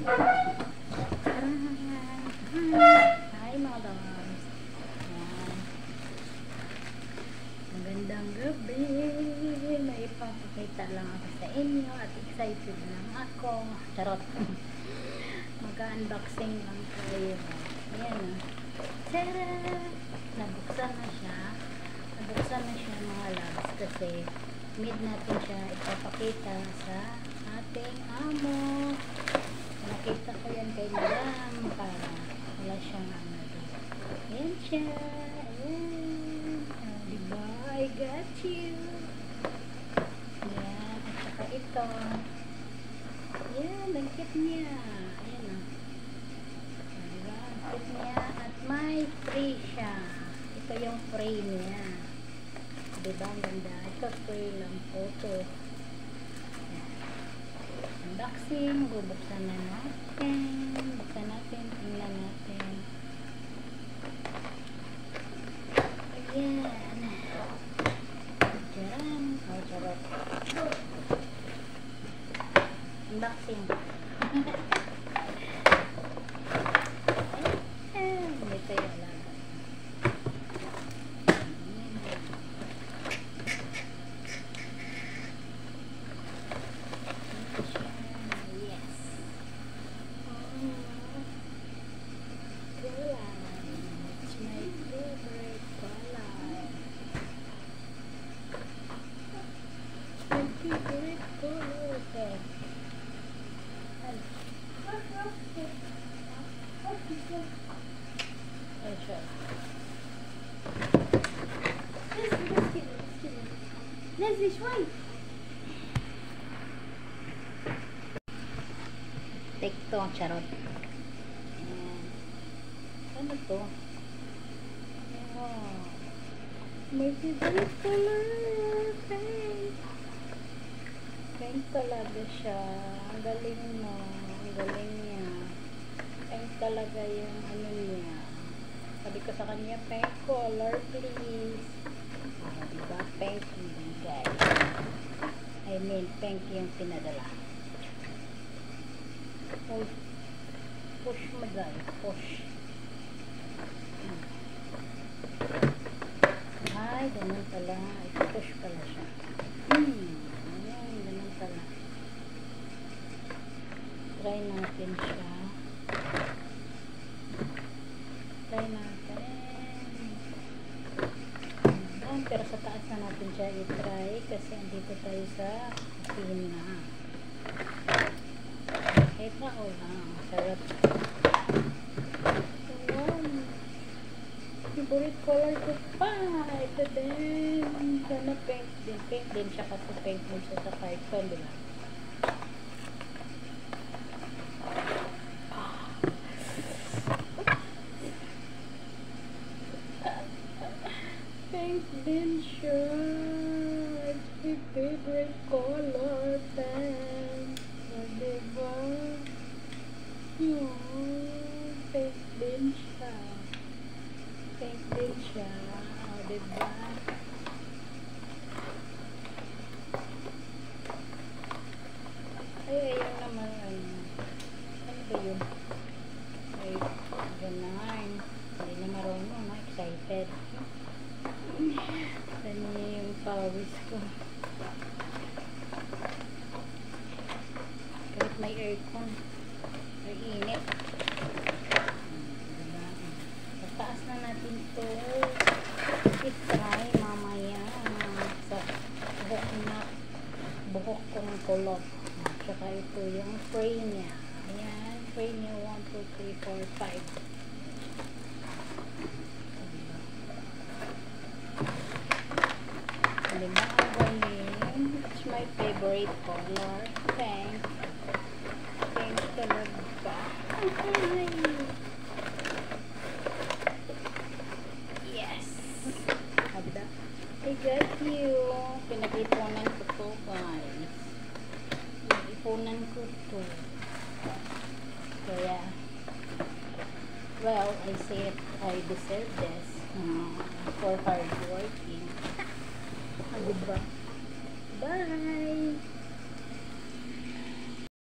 Hi mga loves. Ayan. Magandang gabi. May ipapakita lang ako sa inyo at excited lang ako. Charot. Mag-unboxing lang tayo. Ayan. Tara! Nabuksan na siya. Nabuksan na siya mga loves kasi mid natin siya ipapakita sa ating amo. Nakita ko yan kay Madam para wala siyang ano doon. Ayan siya. Ayan. Diba? I got you. Ayan. At saka ito. Ayan. Ang cute niya. Ayan o. Diba? Ang cute niya. At may free siya. Ito yung free niya. Diba? Ang ganda. Ito free lang photo. Unboxing, bubuksan na natin. Buksan natin, tingnan natin. Ayan. Diyan. Oh, charot. Unboxing. Ayan. Ito yung alaga. This one. Take to, charot. Ayan. Ano to? Wow. May favorite color. Pink. Pink talaga siya. Ang galing mo. Ang galing niya. Pink talaga yung ano niya. Sabi ko sa kanya, pink color please. Diba? Pink yung bigay. I mean, pink yung pinadala. Push mo guys. Push. Ay, ganun pala. Push pala siya. Ayan, ganun pala. Try natin siya. Try natin. Ayan, pero sa taas na natin siya i-try kasi andito tayo sa kusina. Kahit na o lang. Sarap. Ayan. Favorite color ko pa. Ito din. Sana pink din. Pink din siya kasi pink din siya sa carton, diba? Pink din siya. It's my favorite color. Pink. O, diba? Pink din siya. Pink din siya. O, diba? Ay, ayun naman. Ano ba yun? Ay, ganun. Hindi na marunong. Excited. Ano yung pawis ko. Kahit may aircon. May init. Taas na natin ito i-try mamaya sa buhok kong kulot. Tsaka ito yung spray niya. Ayan, spray niya 1, 2, 3, 4, 5. Diba ang galing? It's my favorite color. Pink. Pink talaga. Yes. Ada. I got you. Pinag-ipunan ko to, guys. Pinag-ipunan ko to. Kaya, well, I say it, I deserve this for hard working. Diba? Bye!